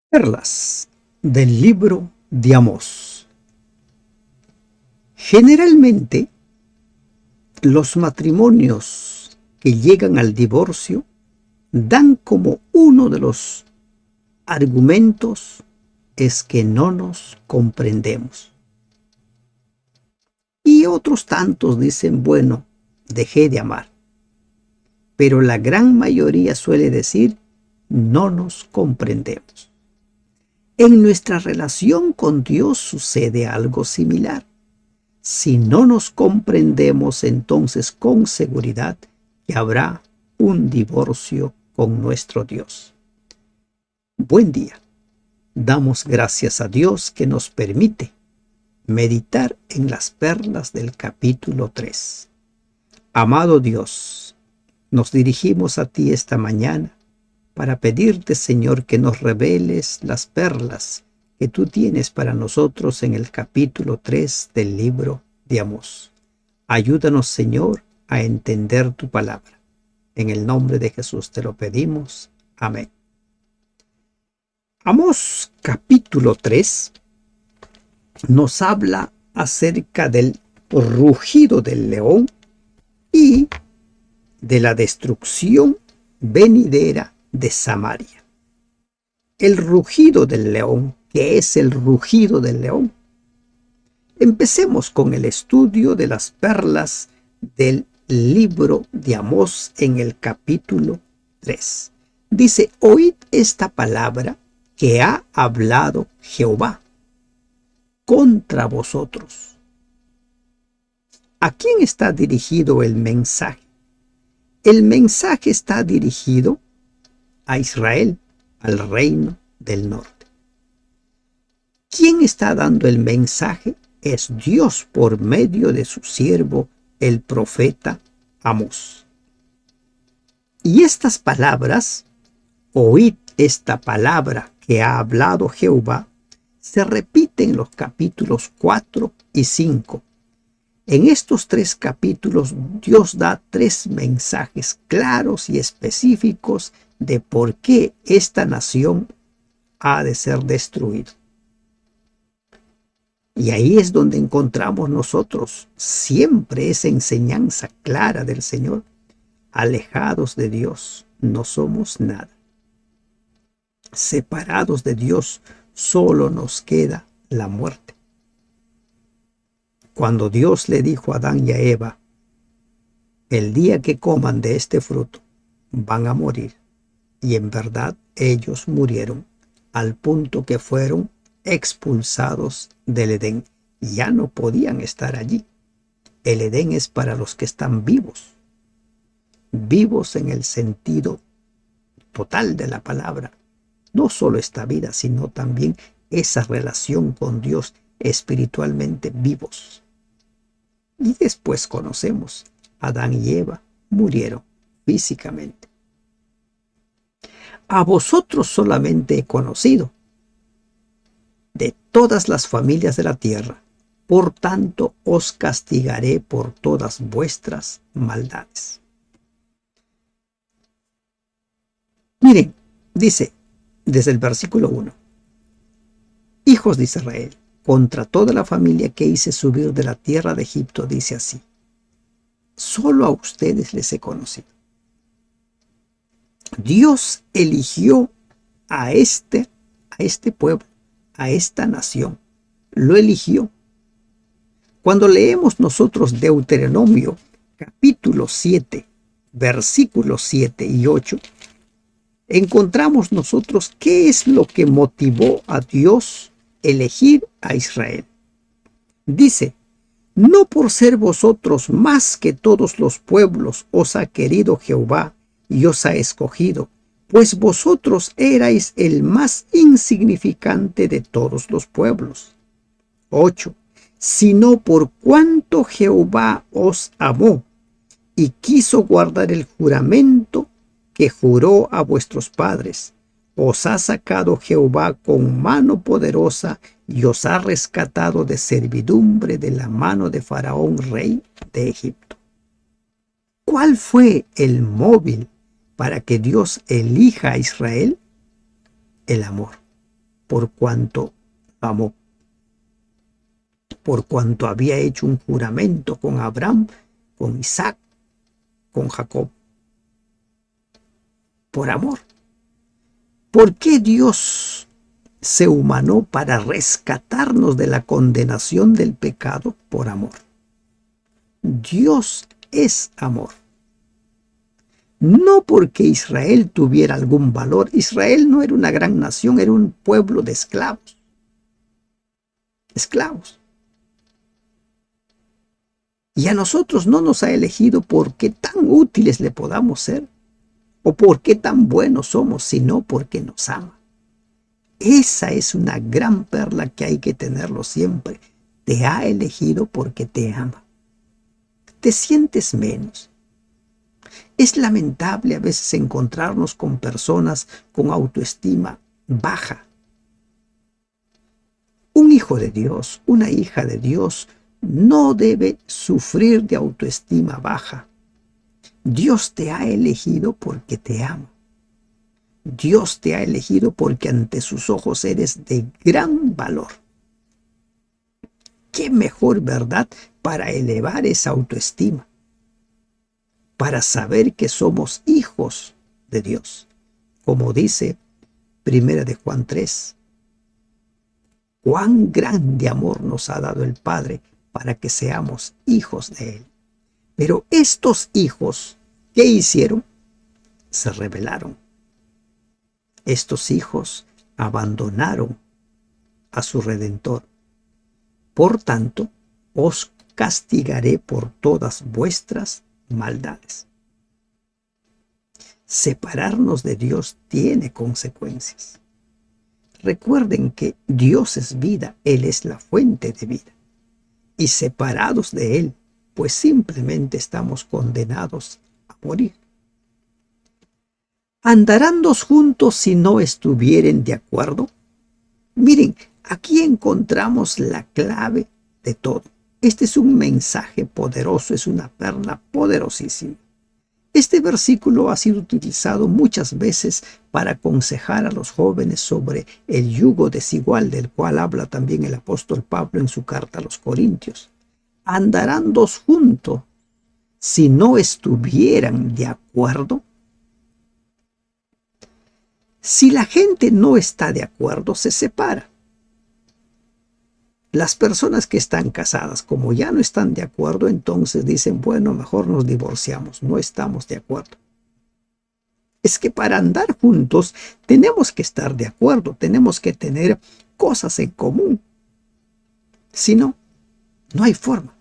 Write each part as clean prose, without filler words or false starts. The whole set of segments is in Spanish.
Perlas del libro de Amós. Generalmente, los matrimonios que llegan al divorcio dan como uno de los argumentos es que no nos comprendemos. Y otros tantos dicen, bueno, dejé de amar. Pero la gran mayoría suele decir, no nos comprendemos. En nuestra relación con Dios sucede algo similar. Si no nos comprendemos, entonces con seguridad que habrá un divorcio con nuestro Dios. Buen día. Damos gracias a Dios que nos permite meditar en las perlas del capítulo 3. Amado Dios, nos dirigimos a ti esta mañana para pedirte, Señor, que nos reveles las perlas que tú tienes para nosotros en el capítulo 3 del libro de Amós. Ayúdanos, Señor, a entender tu palabra. En el nombre de Jesús te lo pedimos. Amén. Amós capítulo 3 nos habla acerca del rugido del león y de la destrucción venidera de Samaria. El rugido del león. ¿Qué es el rugido del león? Empecemos con el estudio de las perlas del libro de Amós en el capítulo 3. Dice, oíd esta palabra que ha hablado Jehová contra vosotros. ¿A quién está dirigido el mensaje? El mensaje está dirigido a Israel, al reino del norte. ¿Quién está dando el mensaje? Es Dios por medio de su siervo, el profeta Amós. Y estas palabras, oíd esta palabra que ha hablado Jehová, se repiten en los capítulos 4 y 5. En estos 3 capítulos, Dios da 3 mensajes claros y específicos de por qué esta nación ha de ser destruida. Y ahí es donde encontramos nosotros siempre esa enseñanza clara del Señor. Alejados de Dios no somos nada. Separados de Dios solo nos queda la muerte. Cuando Dios le dijo a Adán y a Eva, el día que coman de este fruto van a morir. Y en verdad ellos murieron al punto que fueron expulsados del Edén. Ya no podían estar allí. El Edén es para los que están vivos. Vivos en el sentido total de la palabra. No solo esta vida, sino también esa relación con Dios, espiritualmente vivos. Y después conocemos, Adán y Eva murieron físicamente. A vosotros solamente he conocido de todas las familias de la tierra, por tanto os castigaré por todas vuestras maldades. Miren, dice desde el versículo 1, hijos de Israel, contra toda la familia que hice subir de la tierra de Egipto, dice así, solo a ustedes les he conocido. Dios eligió a este pueblo, a esta nación, lo eligió. Cuando leemos nosotros Deuteronomio capítulo 7, versículos 7 y 8, encontramos nosotros qué es lo que motivó a Dios elegir a Israel. Dice, no por ser vosotros más que todos los pueblos os ha querido Jehová y os ha escogido, pues vosotros erais el más insignificante de todos los pueblos. 8. Sino por cuanto Jehová os amó y quiso guardar el juramento que juró a vuestros padres, os ha sacado Jehová con mano poderosa y os ha rescatado de servidumbre de la mano de Faraón, rey de Egipto. ¿Cuál fue el móvil para que Dios elija a Israel? El amor. por cuanto amó, por cuanto había hecho un juramento con Abraham, con Isaac, con Jacob, por amor. ¿Por qué Dios se humanó para rescatarnos de la condenación del pecado? Por amor. Dios es amor. No porque Israel tuviera algún valor. Israel no era una gran nación, era un pueblo de esclavos. Esclavos. Y a nosotros no nos ha elegido porque tan útiles le podamos ser o porque tan buenos somos, sino porque nos ama. Esa es una gran perla que hay que tenerlo siempre. Te ha elegido porque te ama. Te sientes menos. Es lamentable a veces encontrarnos con personas con autoestima baja. Un hijo de Dios, una hija de Dios, no debe sufrir de autoestima baja. Dios te ha elegido porque te ama. Dios te ha elegido porque ante sus ojos eres de gran valor. ¿Qué mejor verdad para elevar esa autoestima? Para saber que somos hijos de Dios. Como dice 1 de Juan 3. Cuán grande amor nos ha dado el Padre para que seamos hijos de Él. Pero estos hijos, ¿qué hicieron? Se rebelaron. Estos hijos abandonaron a su Redentor. Por tanto, os castigaré por todas vuestras maldades. Separarnos de Dios tiene consecuencias. Recuerden que Dios es vida, Él es la fuente de vida. Y separados de Él, pues simplemente estamos condenados a morir. ¿Andarán dos juntos si no estuvieren de acuerdo? Miren, aquí encontramos la clave de todo. Este es un mensaje poderoso, es una perla poderosísima. Este versículo ha sido utilizado muchas veces para aconsejar a los jóvenes sobre el yugo desigual del cual habla también el apóstol Pablo en su carta a los Corintios. ¿Andarán dos juntos si no estuvieran de acuerdo? Si la gente no está de acuerdo, se separa. Las personas que están casadas, como ya no están de acuerdo, entonces dicen, bueno, mejor nos divorciamos, no estamos de acuerdo. Es que para andar juntos tenemos que estar de acuerdo, tenemos que tener cosas en común. Si no, no hay forma.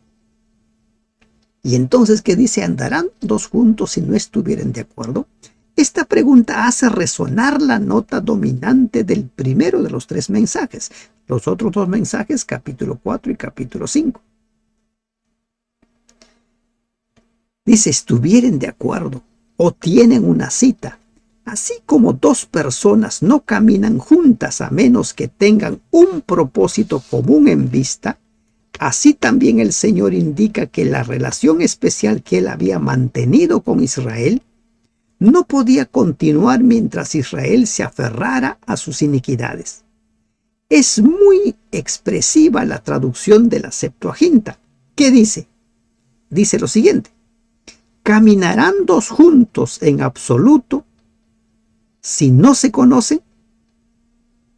Y entonces, ¿qué dice? ¿Andarán dos juntos si no estuvieran de acuerdo? Esta pregunta hace resonar la nota dominante del primero de los tres mensajes. Los otros dos mensajes, capítulo 4 y capítulo 5. Dice, estuvieren de acuerdo o tienen una cita. Así como dos personas no caminan juntas a menos que tengan un propósito común en vista, así también el Señor indica que la relación especial que Él había mantenido con Israel no podía continuar mientras Israel se aferrara a sus iniquidades. Es muy expresiva la traducción de la Septuaginta. ¿Qué dice? Dice lo siguiente: ¿caminarán dos juntos en absoluto si no se conocen?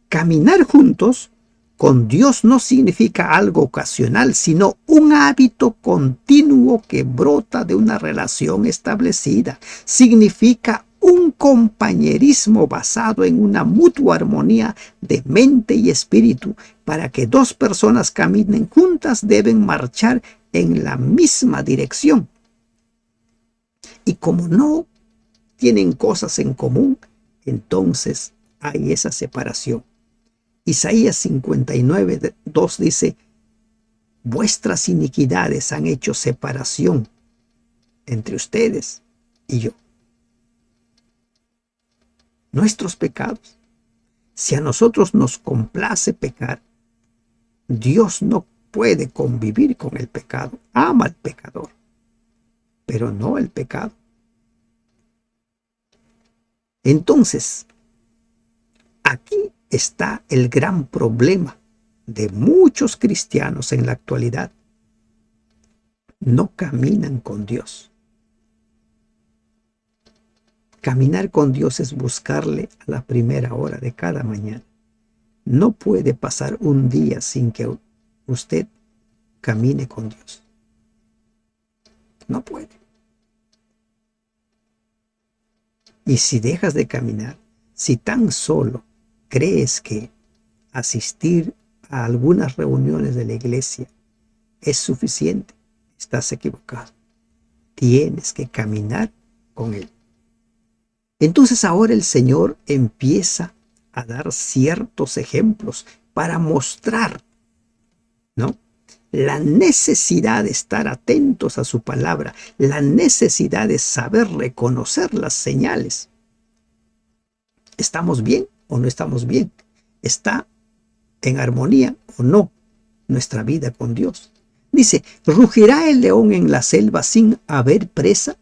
Caminar juntos con Dios no significa algo ocasional, sino un hábito continuo que brota de una relación establecida. Significa un compañerismo basado en una mutua armonía de mente y espíritu. Para que dos personas caminen juntas deben marchar en la misma dirección. Y como no tienen cosas en común, entonces hay esa separación. Isaías 59, 2 dice, vuestras iniquidades han hecho separación entre ustedes y yo. Nuestros pecados. Si a nosotros nos complace pecar, Dios no puede convivir con el pecado. Ama al pecador, pero no el pecado. Entonces, aquí está el gran problema de muchos cristianos en la actualidad. No caminan con Dios. Caminar con Dios es buscarle a la primera hora de cada mañana. No puede pasar un día sin que usted camine con Dios. No puede. Y si dejas de caminar, si tan solo crees que asistir a algunas reuniones de la iglesia es suficiente, estás equivocado. Tienes que caminar con Él. Entonces ahora el Señor empieza a dar ciertos ejemplos para mostrar, ¿no?, la necesidad de estar atentos a su palabra, la necesidad de saber reconocer las señales. ¿Estamos bien o no estamos bien? ¿Está en armonía o no nuestra vida con Dios? Dice, ¿rugirá el león en la selva sin haber presa?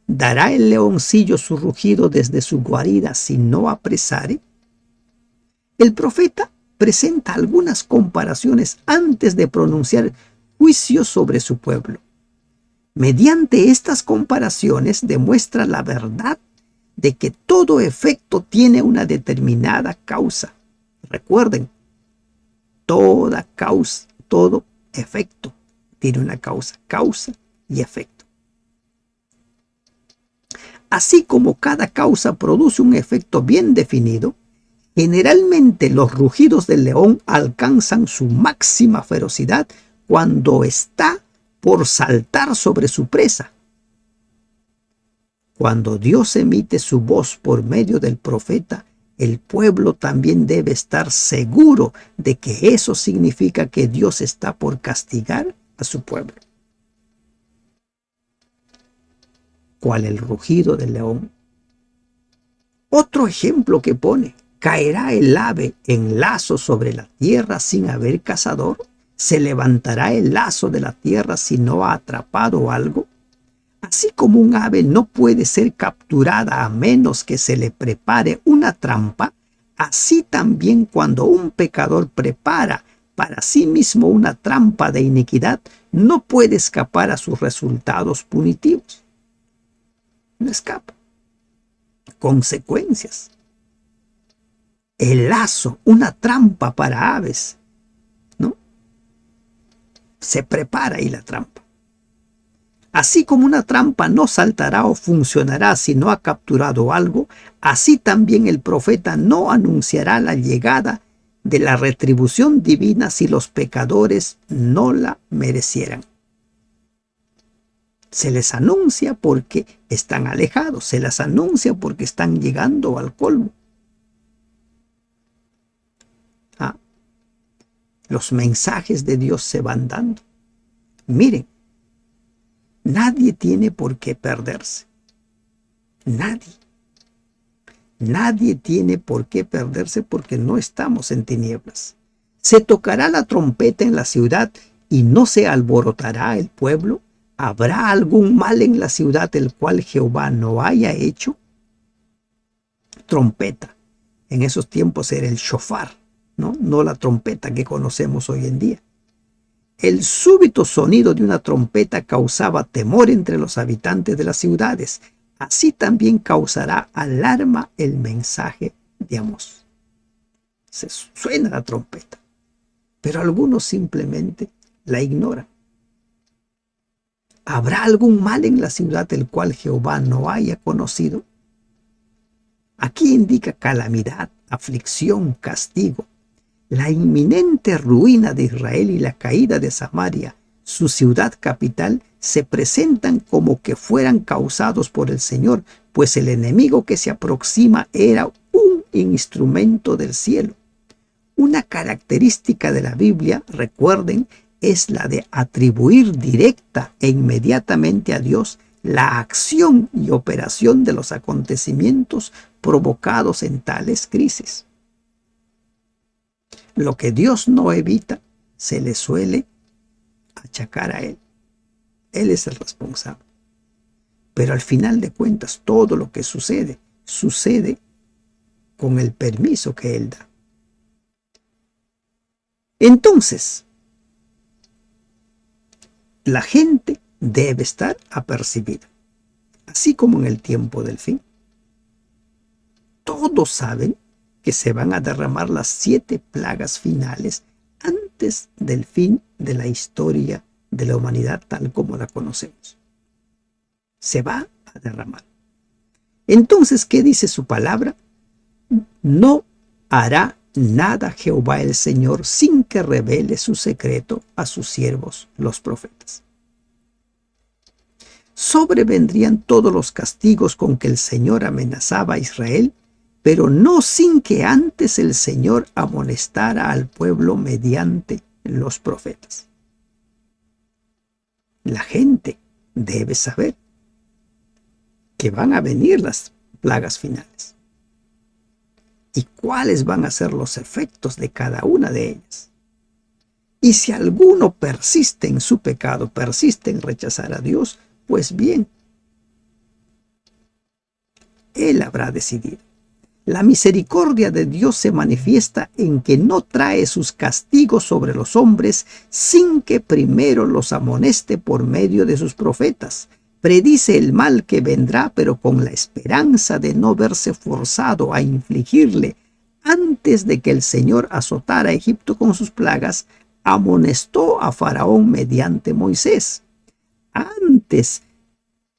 ¿Dará el leoncillo su rugido desde su guarida si no apresare? El profeta presenta algunas comparaciones antes de pronunciar juicio sobre su pueblo. Mediante estas comparaciones demuestra la verdad de que todo efecto tiene una determinada causa. Recuerden, toda causa, todo efecto tiene una causa y efecto. Así como cada causa produce un efecto bien definido, generalmente los rugidos del león alcanzan su máxima ferocidad cuando está por saltar sobre su presa. Cuando Dios emite su voz por medio del profeta, el pueblo también debe estar seguro de que eso significa que Dios está por castigar a su pueblo. ¿Cuál el rugido del león? Otro ejemplo que pone: ¿caerá el ave en lazo sobre la tierra sin haber cazador? ¿Se levantará el lazo de la tierra si no ha atrapado algo? Así como un ave no puede ser capturada a menos que se le prepare una trampa, así también cuando un pecador prepara para sí mismo una trampa de iniquidad, no puede escapar a sus resultados punitivos. No escapa. Consecuencias. El lazo, una trampa para aves, ¿no? Se prepara ahí la trampa. Así como una trampa no saltará o funcionará si no ha capturado algo, así también el profeta no anunciará la llegada de la retribución divina si los pecadores no la merecieran. Se les anuncia porque están alejados, se les anuncia porque están llegando al colmo. Los mensajes de Dios se van dando. Miren, nadie tiene por qué perderse. Nadie. Nadie tiene por qué perderse porque no estamos en tinieblas. ¿Se tocará la trompeta en la ciudad y no se alborotará el pueblo? ¿Habrá algún mal en la ciudad el cual Jehová no haya hecho? Trompeta. En esos tiempos era el shofar, no la trompeta que conocemos hoy en día. El súbito sonido de una trompeta causaba temor entre los habitantes de las ciudades. Así también causará alarma el mensaje de Amós. Se suena la trompeta, pero algunos simplemente la ignoran. ¿Habrá algún mal en la ciudad el cual Jehová no haya conocido? Aquí indica calamidad, aflicción, castigo. La inminente ruina de Israel y la caída de Samaria, su ciudad capital, se presentan como que fueran causados por el Señor, pues el enemigo que se aproxima era un instrumento del cielo. Una característica de la Biblia, recuerden, es la de atribuir directa e inmediatamente a Dios la acción y operación de los acontecimientos provocados en tales crisis. Lo que Dios no evita, se le suele achacar a Él. Él es el responsable. Pero al final de cuentas, todo lo que sucede, sucede con el permiso que Él da. Entonces, la gente debe estar apercibida, así como en el tiempo del fin. Todos saben que se van a derramar las 7 plagas finales antes del fin de la historia de la humanidad tal como la conocemos. Se va a derramar. Entonces, ¿qué dice su palabra? No hará nada Jehová el Señor sin que revele su secreto a sus siervos, los profetas. Sobrevendrían todos los castigos con que el Señor amenazaba a Israel, pero no sin que antes el Señor amonestara al pueblo mediante los profetas. La gente debe saber que van a venir las plagas finales y cuáles van a ser los efectos de cada una de ellas. Y si alguno persiste en su pecado, persiste en rechazar a Dios, pues bien, Él habrá decidido. La misericordia de Dios se manifiesta en que no trae sus castigos sobre los hombres sin que primero los amoneste por medio de sus profetas. Predice el mal que vendrá, pero con la esperanza de no verse forzado a infligirle. Antes de que el Señor azotara a Egipto con sus plagas, amonestó a Faraón mediante Moisés. Antes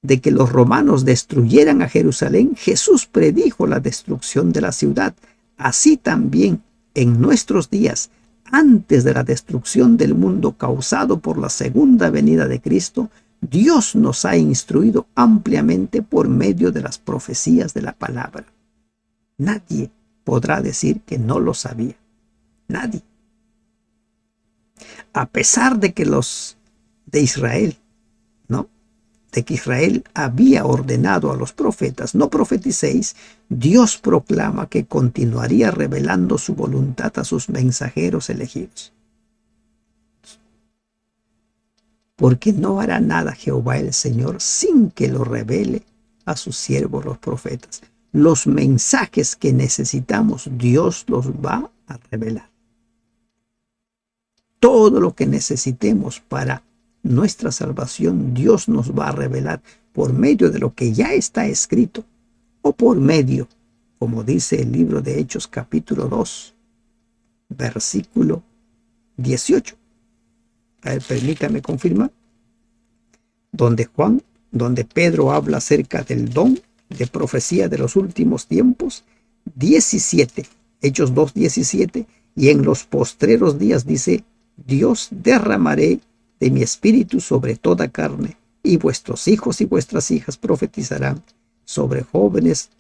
de que los romanos destruyeran a Jerusalén, Jesús predijo la destrucción de la ciudad. Así también, en nuestros días, antes de la destrucción del mundo causado por la segunda venida de Cristo, Dios nos ha instruido ampliamente por medio de las profecías de la palabra. Nadie podrá decir que no lo sabía. Nadie. A pesar de que los de Israel, ¿no?, de que Israel había ordenado a los profetas, no profeticéis, Dios proclama que continuaría revelando su voluntad a sus mensajeros elegidos. Porque no hará nada Jehová el Señor sin que lo revele a sus siervos los profetas. Los mensajes que necesitamos, Dios los va a revelar. Todo lo que necesitemos para nuestra salvación, Dios nos va a revelar por medio de lo que ya está escrito o por medio, como dice el libro de Hechos capítulo 2, versículo 18. A ver, permítame confirmar. Donde Pedro habla acerca del don de profecía de los últimos tiempos, 17, Hechos 2, 17, y en los postreros días dice, Dios derramaré de mi espíritu sobre toda carne, y vuestros hijos y vuestras hijas profetizarán, sobre jóvenes,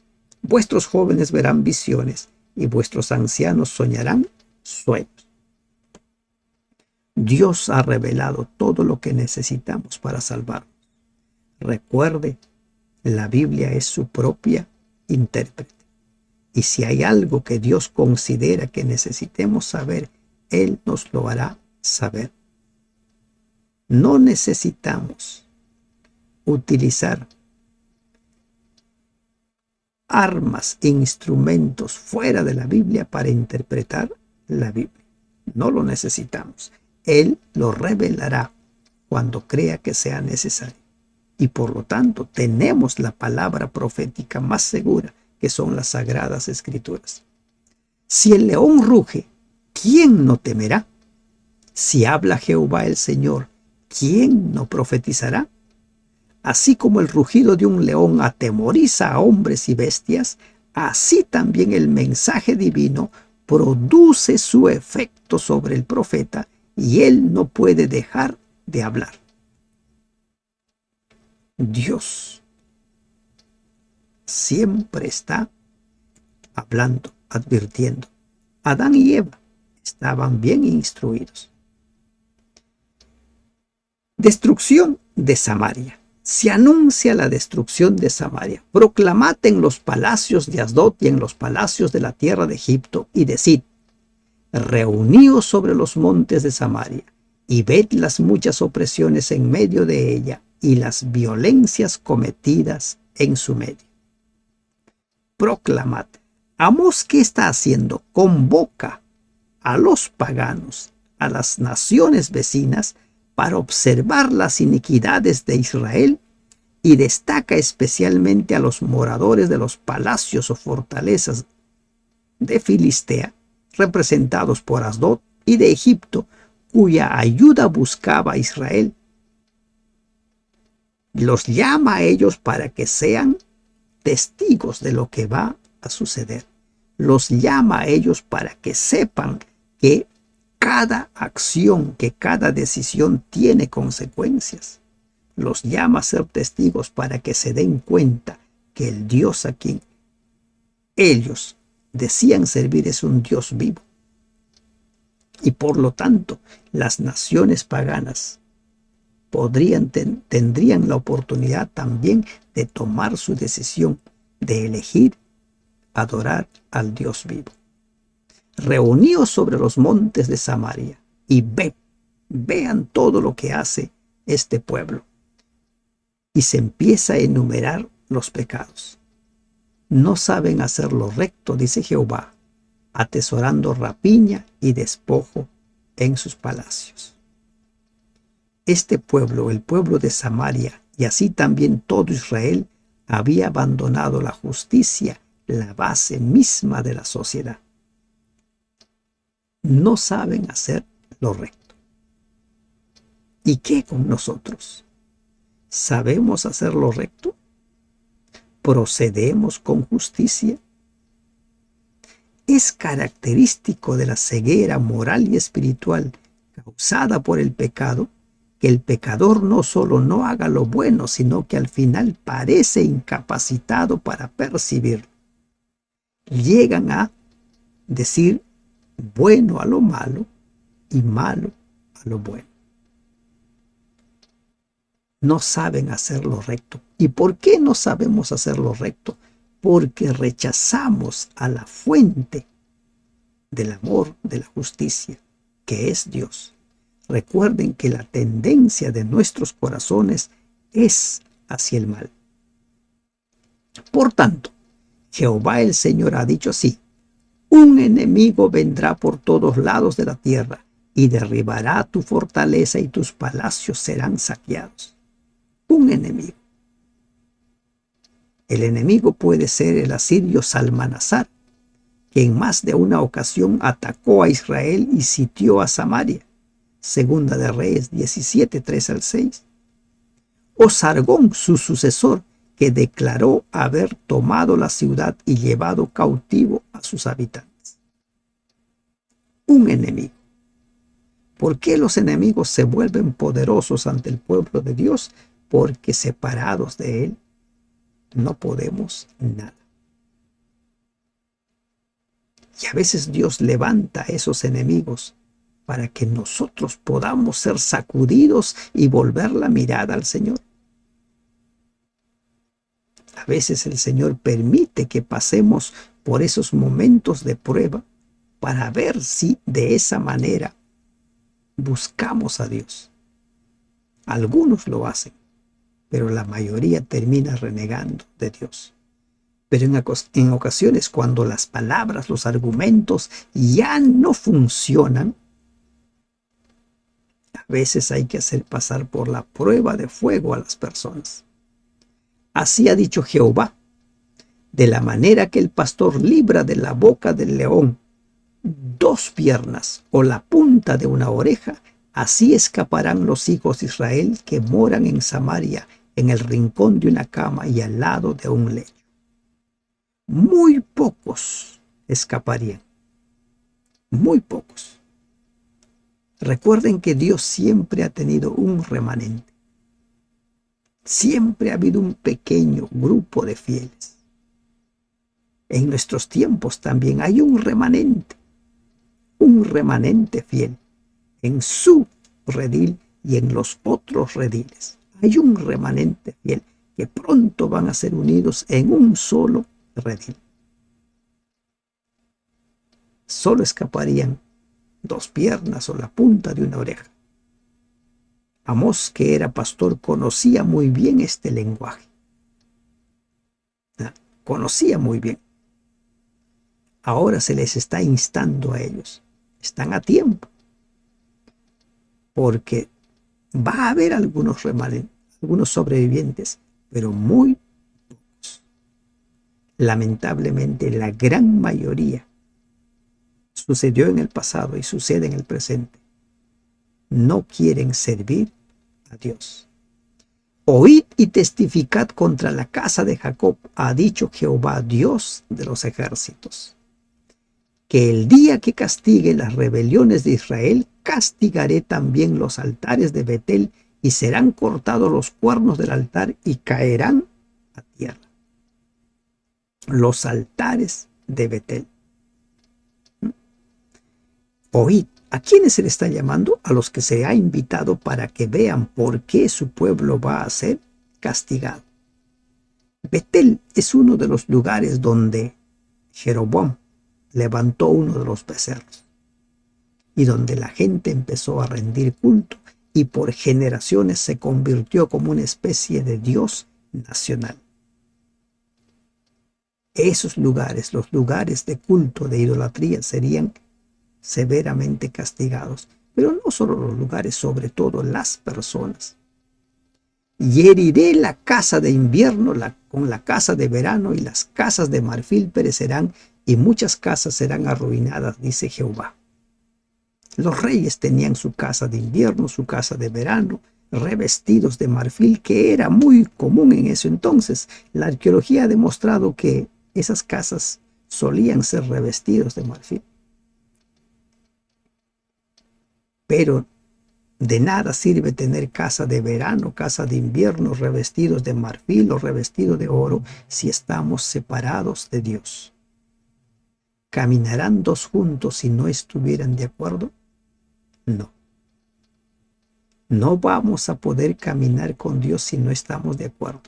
vuestros jóvenes verán visiones, y vuestros ancianos soñarán sueños. Dios ha revelado todo lo que necesitamos para salvarnos. Recuerde, la Biblia es su propia intérprete. Y si hay algo que Dios considera que necesitemos saber, Él nos lo hará saber. No necesitamos utilizar armas e instrumentos fuera de la Biblia para interpretar la Biblia. No lo necesitamos. Él lo revelará cuando crea que sea necesario. Y por lo tanto tenemos la palabra profética más segura, que son las Sagradas Escrituras. Si el león ruge, ¿quién no temerá? Si habla Jehová el Señor, ¿quién no profetizará? Así como el rugido de un león atemoriza a hombres y bestias, así también el mensaje divino produce su efecto sobre el profeta y él no puede dejar de hablar. Dios siempre está hablando, advirtiendo. Adán y Eva estaban bien instruidos. Destrucción de Samaria. Se anuncia la destrucción de Samaria. Proclamad en los palacios de Asdod y en los palacios de la tierra de Egipto y decid, reuníos sobre los montes de Samaria y ved las muchas opresiones en medio de ella y las violencias cometidas en su medio. Proclamad. Amós, ¿qué está haciendo? Convoca a los paganos, a las naciones vecinas para observar las iniquidades de Israel y destaca especialmente a los moradores de los palacios o fortalezas de Filistea, representados por Asdod, y de Egipto, cuya ayuda buscaba Israel. Los llama a ellos para que sean testigos de lo que va a suceder. Los llama a ellos para que sepan que cada acción, que cada decisión tiene consecuencias. Los llama a ser testigos para que se den cuenta que el Dios a quien ellos decían servir es un Dios vivo. Y por lo tanto, las naciones paganas tendrían la oportunidad también de tomar su decisión de elegir adorar al Dios vivo. Reuníos sobre los montes de Samaria y vean todo lo que hace este pueblo. Y se empieza a enumerar los pecados. No saben hacer lo recto, dice Jehová, atesorando rapiña y despojo en sus palacios. Este pueblo, el pueblo de Samaria, y así también todo Israel, había abandonado la justicia, la base misma de la sociedad. No saben hacer lo recto. ¿Y qué con nosotros? ¿Sabemos hacer lo recto? ¿Procedemos con justicia? Es característico de la ceguera moral y espiritual causada por el pecado que el pecador no solo no haga lo bueno, sino que al final parece incapacitado para percibirlo. Llegan a decir bueno a lo malo y malo a lo bueno. No saben hacer lo recto. ¿Y por qué no sabemos hacer lo recto? Porque rechazamos a la fuente del amor, de la justicia, que es Dios. Recuerden que la tendencia de nuestros corazones es hacia el mal. Por tanto, Jehová el Señor ha dicho así: un enemigo vendrá por todos lados de la tierra y derribará tu fortaleza y tus palacios serán saqueados. Un enemigo. El enemigo puede ser el asirio Salmanasar, que en más de una ocasión atacó a Israel y sitió a Samaria. Segunda de Reyes 17, 3 al 6. O Sargón, su sucesor, que declaró haber tomado la ciudad y llevado cautivo a sus habitantes. Un enemigo. ¿Por qué los enemigos se vuelven poderosos ante el pueblo de Dios? Porque separados de Él no podemos nada. Y a veces Dios levanta a esos enemigos para que nosotros podamos ser sacudidos y volver la mirada al Señor. A veces el Señor permite que pasemos por esos momentos de prueba para ver si de esa manera buscamos a Dios. Algunos lo hacen, pero la mayoría termina renegando de Dios. Pero en ocasiones, cuando las palabras, los argumentos ya no funcionan, a veces hay que hacer pasar por la prueba de fuego a las personas. Así ha dicho Jehová: de la manera que el pastor libra de la boca del león 2 piernas o la punta de una oreja, así escaparán los hijos de Israel que moran en Samaria, en el rincón de una cama y al lado de un lecho. Muy pocos escaparían. Muy pocos. Recuerden que Dios siempre ha tenido un remanente. Siempre ha habido un pequeño grupo de fieles. En nuestros tiempos también hay un remanente fiel en su redil y en los otros rediles. Hay un remanente fiel que pronto van a ser unidos en un solo redil. Solo escaparían 2 piernas o la punta de una oreja. Amós, que era pastor, conocía muy bien este lenguaje. Conocía muy bien. Ahora se les está instando a ellos. Están a tiempo. porque va a haber algunos remanentes, algunos sobrevivientes, pero muy pocos. Lamentablemente, la gran mayoría sucedió en el pasado y sucede en el presente. No quieren servir a Dios. Oíd y testificad contra la casa de Jacob, ha dicho Jehová, Dios de los ejércitos, que el día que castigue las rebeliones de Israel, castigaré también los altares de Betel, y serán cortados los cuernos del altar y caerán a tierra. Los altares de Betel. Oíd, ¿a quiénes se le está llamando? A los que se ha invitado para que vean por qué su pueblo va a ser castigado. Betel es uno de los lugares donde Jeroboam levantó uno de los becerros y donde la gente empezó a rendir culto y por generaciones se convirtió como una especie de dios nacional. Esos lugares, los lugares de culto, de idolatría, serían severamente castigados, pero no solo los lugares, sobre todo las personas. Y heriré la casa de invierno con la casa de verano, y las casas de marfil perecerán, y muchas casas serán arruinadas, dice Jehová. Los reyes tenían su casa de invierno, su casa de verano, revestidos de marfil, que era muy común en ese entonces. La arqueología ha demostrado que esas casas solían ser revestidos de marfil. Pero de nada sirve tener casa de verano, casa de invierno, revestidos de marfil o revestidos de oro, si estamos separados de Dios. ¿Caminarán dos juntos si no estuvieran de acuerdo? No. No vamos a poder caminar con Dios si no estamos de acuerdo.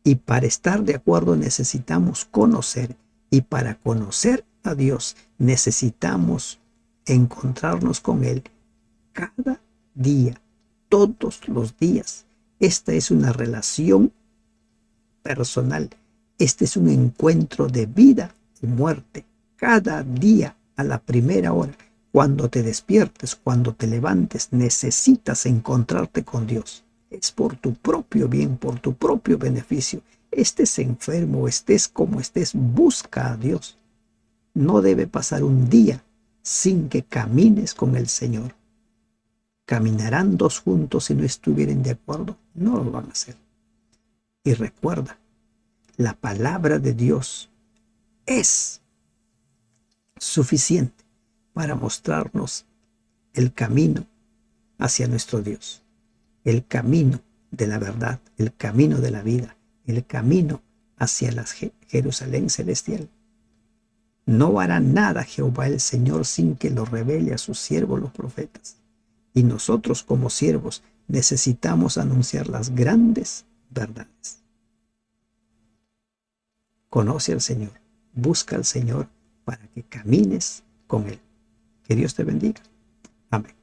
Y para estar de acuerdo necesitamos conocer. Y para conocer a Dios necesitamos encontrarnos con Él cada día, todos los días. Esta es una relación personal. Este es un encuentro de vida y muerte. Cada día, a la primera hora, cuando te despiertes, cuando te levantes, necesitas encontrarte con Dios. Es por tu propio bien, por tu propio beneficio. Estés enfermo, estés como estés, busca a Dios. No debe pasar un día sin que camines con el Señor. ¿Caminarán dos juntos si no estuvieren de acuerdo? No lo van a hacer. Y recuerda, la palabra de Dios es suficiente para mostrarnos el camino hacia nuestro Dios, el camino de la verdad, el camino de la vida, el camino hacia la Jerusalén celestial. No hará nada Jehová el Señor sin que lo revele a sus siervos los profetas. Y nosotros como siervos necesitamos anunciar las grandes verdades. Conoce al Señor, busca al Señor para que camines con Él. Que Dios te bendiga. Amén.